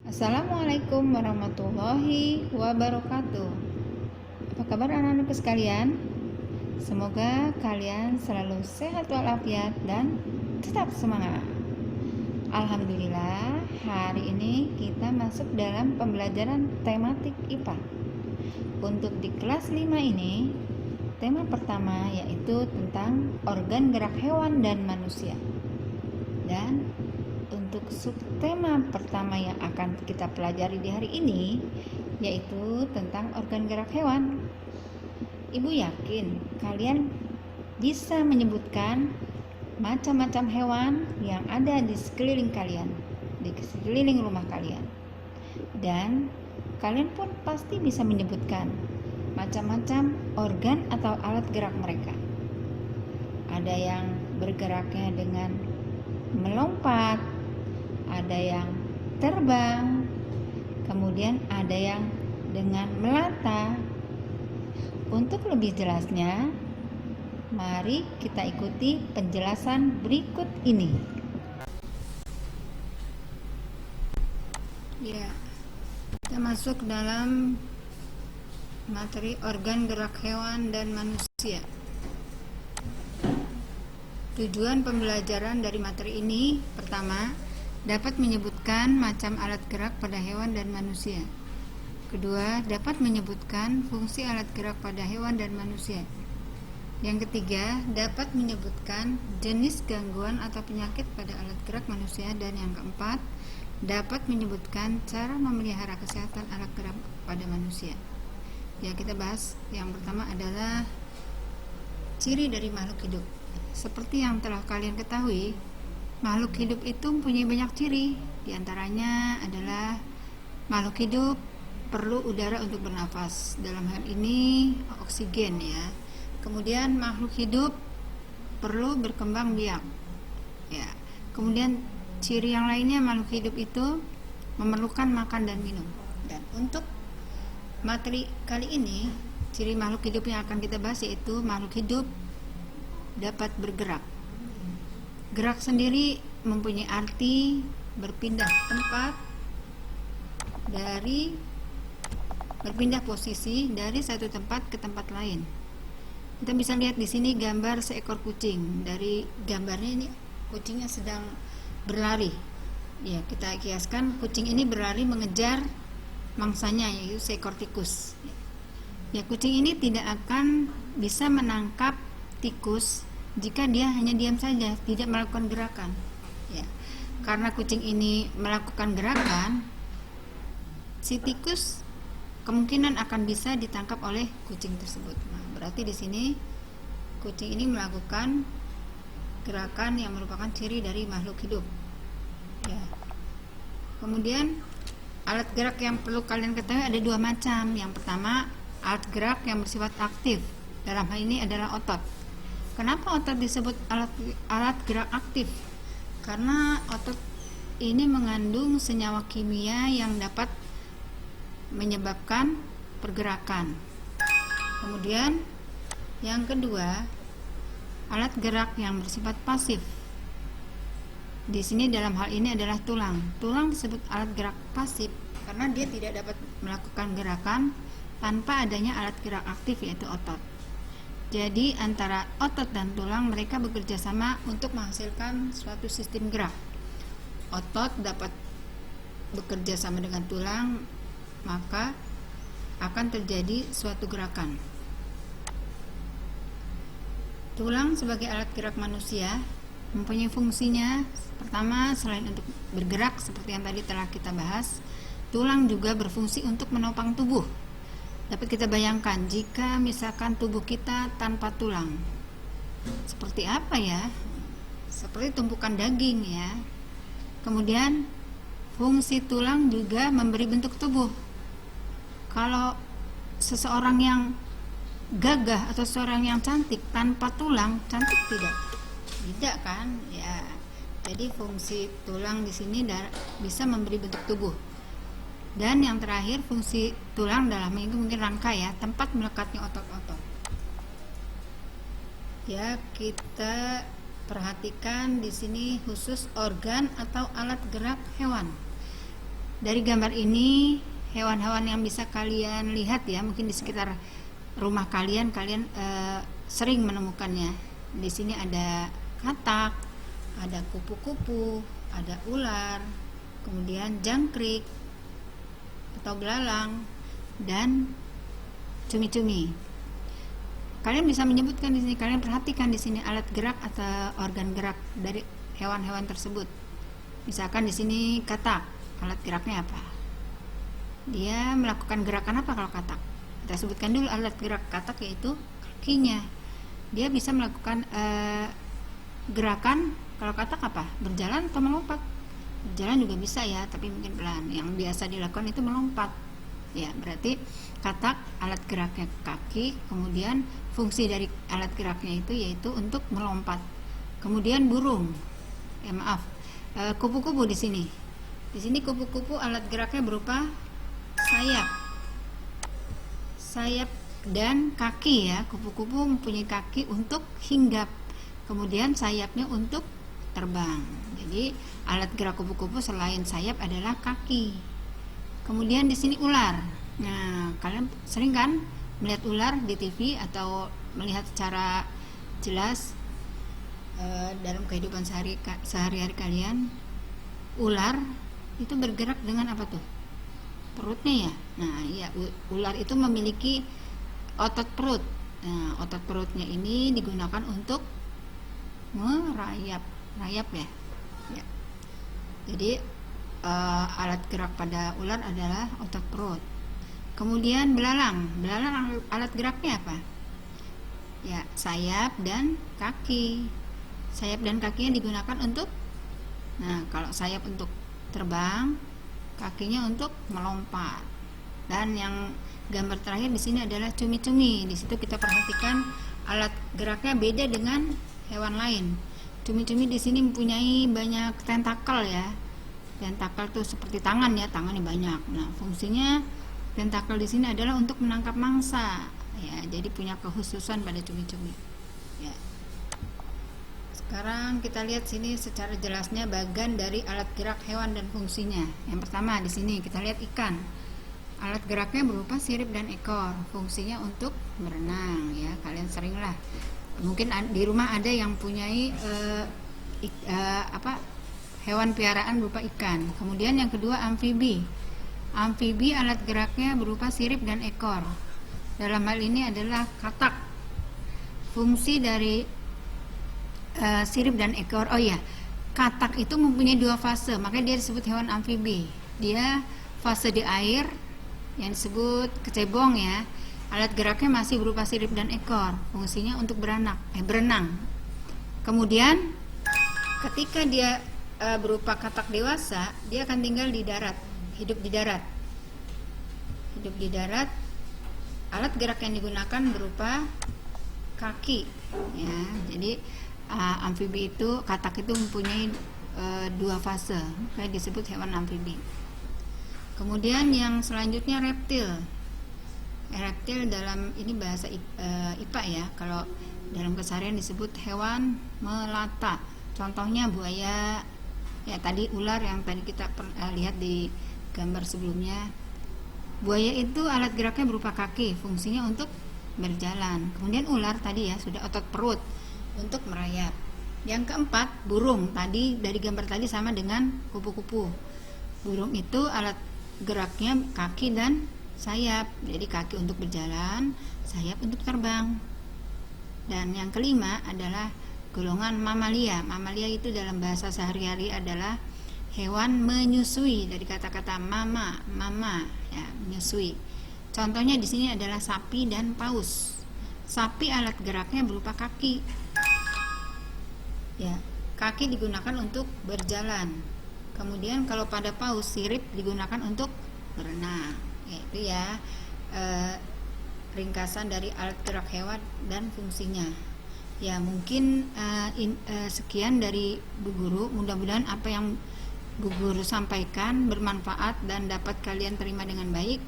Assalamualaikum warahmatullahi wabarakatuh. Apa kabar anak-anakku sekalian? Semoga kalian selalu sehat walafiat dan tetap semangat. Alhamdulillah, hari ini kita masuk dalam pembelajaran tematik IPA. Untuk di kelas 5 ini, tema pertama yaitu tentang organ gerak hewan dan manusia. Dan untuk subtema pertama yang akan kita pelajari di hari ini yaitu tentang organ gerak hewan. Ibu yakin kalian bisa menyebutkan macam-macam hewan yang ada di sekeliling kalian, di sekeliling rumah kalian. Dan kalian pun pasti bisa menyebutkan macam-macam organ atau alat gerak mereka. Ada yang bergeraknya dengan melompat, ada yang terbang, kemudian ada yang dengan melata. Untuk lebih jelasnya, mari kita ikuti penjelasan berikut ini. Ya, kita masuk dalam materi organ gerak hewan dan manusia. Tujuan pembelajaran dari materi ini, pertama, dapat menyebutkan macam alat gerak pada hewan dan manusia. Kedua, dapat menyebutkan fungsi alat gerak pada hewan dan manusia. Yang ketiga, dapat menyebutkan jenis gangguan atau penyakit pada alat gerak manusia. Dan yang keempat, dapat menyebutkan cara memelihara kesehatan alat gerak pada manusia. Ya, kita bahas yang pertama adalah ciri dari makhluk hidup. Seperti yang telah kalian ketahui, makhluk hidup itu mempunyai banyak ciri. Di antaranya adalah makhluk hidup perlu udara untuk bernafas. Dalam hal ini oksigen ya. Kemudian makhluk hidup perlu berkembang biak. Ya. Kemudian ciri yang lainnya makhluk hidup itu memerlukan makan dan minum. Dan untuk materi kali ini, ciri makhluk hidup yang akan kita bahas yaitu makhluk hidup dapat bergerak. Gerak sendiri mempunyai arti berpindah tempat berpindah posisi dari satu tempat ke tempat lain. Kita bisa lihat di sini gambar seekor kucing. Dari gambarnya ini kucingnya sedang berlari. Ya, kita kiaskan kucing ini berlari mengejar mangsanya yaitu seekor tikus. Ya, kucing ini tidak akan bisa menangkap tikus jika dia hanya diam saja, tidak melakukan gerakan. Ya, karena kucing ini melakukan gerakan, si tikus kemungkinan akan bisa ditangkap oleh kucing tersebut. Nah, berarti di sini kucing ini melakukan gerakan yang merupakan ciri dari makhluk hidup. Ya. Kemudian alat gerak yang perlu kalian ketahui ada dua macam. Yang pertama, alat gerak yang bersifat aktif. Dalam hal ini adalah otot. Kenapa otot disebut alat gerak aktif? Karena otot ini mengandung senyawa kimia yang dapat menyebabkan pergerakan. Kemudian yang kedua, alat gerak yang bersifat pasif. Di sini dalam hal ini adalah tulang. Tulang disebut alat gerak pasif karena dia tidak dapat melakukan gerakan tanpa adanya alat gerak aktif yaitu otot. Jadi antara otot dan tulang mereka bekerja sama untuk menghasilkan suatu sistem gerak. Otot dapat bekerja sama dengan tulang, maka akan terjadi suatu gerakan. Tulang sebagai alat gerak manusia mempunyai fungsinya. Pertama, selain untuk bergerak seperti yang tadi telah kita bahas, tulang juga berfungsi untuk menopang tubuh. Dapat kita bayangkan jika misalkan tubuh kita tanpa tulang, seperti apa ya? Seperti tumpukan daging ya. Kemudian fungsi tulang juga memberi bentuk tubuh. Kalau seseorang yang gagah atau seseorang yang cantik tanpa tulang, cantik tidak? Tidak kan? Ya. Jadi fungsi tulang di sini bisa memberi bentuk tubuh. Dan yang terakhir, fungsi tulang dalam itu mungkin rangka ya, tempat melekatnya otot-otot. Ya, kita perhatikan di sini khusus organ atau alat gerak hewan. Dari gambar ini hewan-hewan yang bisa kalian lihat ya, mungkin di sekitar rumah kalian sering menemukannya. Di sini ada katak, ada kupu-kupu, ada ular, kemudian jangkrik atau belalang, dan cumi-cumi. Kalian bisa menyebutkan di sini, kalian perhatikan di sini alat gerak atau organ gerak dari hewan-hewan tersebut. Misalkan di sini katak, alat geraknya apa? Dia melakukan gerakan apa kalau katak? Kita sebutkan dulu alat gerak katak, yaitu kakinya. Dia bisa melakukan gerakan, kalau katak apa? Berjalan atau melompat? Berjalan juga bisa ya, tapi mungkin pelan. Yang biasa dilakukan itu melompat. Ya, berarti katak alat geraknya kaki, kemudian fungsi dari alat geraknya itu yaitu untuk melompat. Kemudian burung, kupu-kupu di sini. Di sini kupu-kupu alat geraknya berupa sayap dan kaki ya. Kupu-kupu mempunyai kaki untuk hinggap, kemudian sayapnya untuk terbang. Jadi alat gerak kupu-kupu selain sayap adalah kaki. Kemudian di sini ular. Nah, kalian sering kan melihat ular di TV atau melihat secara jelas dalam kehidupan sehari-hari kalian. Ular itu bergerak dengan apa tuh? Perutnya ya. Nah, ya, ular itu memiliki otot perut. Nah, otot perutnya ini digunakan untuk merayap ya. Jadi alat gerak pada ular adalah otot perut. Kemudian belalang alat geraknya apa? Ya, sayap dan kaki. Sayap dan kakinya digunakan untuk, nah, kalau sayap untuk terbang, kakinya untuk melompat. Dan yang gambar terakhir di sini adalah cumi-cumi. Di situ kita perhatikan alat geraknya beda dengan hewan lain. Cumi-cumi di sini mempunyai banyak tentakel ya. Tentakel tuh seperti tangan ya, tangannya banyak. Nah, fungsinya tentakel di sini adalah untuk menangkap mangsa. Ya, jadi punya kekhususan pada cumi-cumi. Ya. Sekarang kita lihat sini secara jelasnya bagian dari alat gerak hewan dan fungsinya. Yang pertama di sini kita lihat ikan. Alat geraknya berupa sirip dan ekor. Fungsinya untuk berenang ya. Kalian seringlah mungkin di rumah ada yang punyai hewan piaraan berupa ikan. Kemudian yang kedua amfibi. Amfibi alat geraknya berupa sirip dan ekor. Dalam hal ini adalah katak. Fungsi dari sirip dan ekor. Oh ya, katak itu mempunyai dua fase, makanya dia disebut hewan amfibi. Dia fase di air yang disebut kecebong ya. Alat geraknya masih berupa sirip dan ekor. Fungsinya untuk berenang. Kemudian ketika dia berupa katak dewasa, dia akan tinggal di darat, hidup di darat. Alat gerak yang digunakan berupa kaki ya. Jadi amfibi itu, katak itu mempunyai dua fase, makanya disebut hewan amfibi. Kemudian yang selanjutnya reptil dalam ini bahasa IPA ya. Kalau dalam keseharian disebut hewan melata. Contohnya buaya. Ya, tadi ular yang tadi kita lihat di gambar sebelumnya. Buaya itu alat geraknya berupa kaki, fungsinya untuk berjalan. Kemudian ular tadi ya, sudah otot perut untuk merayap. Yang keempat, burung. Tadi dari gambar tadi sama dengan kupu-kupu. Burung itu alat geraknya kaki dan sayap. Jadi kaki untuk berjalan, sayap untuk terbang. Dan yang kelima adalah golongan mamalia. Mamalia itu dalam bahasa sehari-hari adalah hewan menyusui, dari kata-kata mama ya, menyusui. Contohnya di sini adalah sapi dan paus. Sapi alat geraknya berupa kaki. Ya, kaki digunakan untuk berjalan. Kemudian kalau pada paus, sirip digunakan untuk berenang. Itu ya ringkasan dari alat gerak hewan dan fungsinya. Ya, mungkin sekian dari Bu Guru. Mudah-mudahan apa yang Bu Guru sampaikan bermanfaat dan dapat kalian terima dengan baik.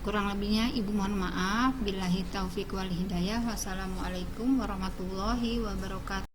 Kurang lebihnya Ibu mohon maaf. Billahi taufiq wal hidayah. Wassalamualaikum warahmatullahi wabarakatuh.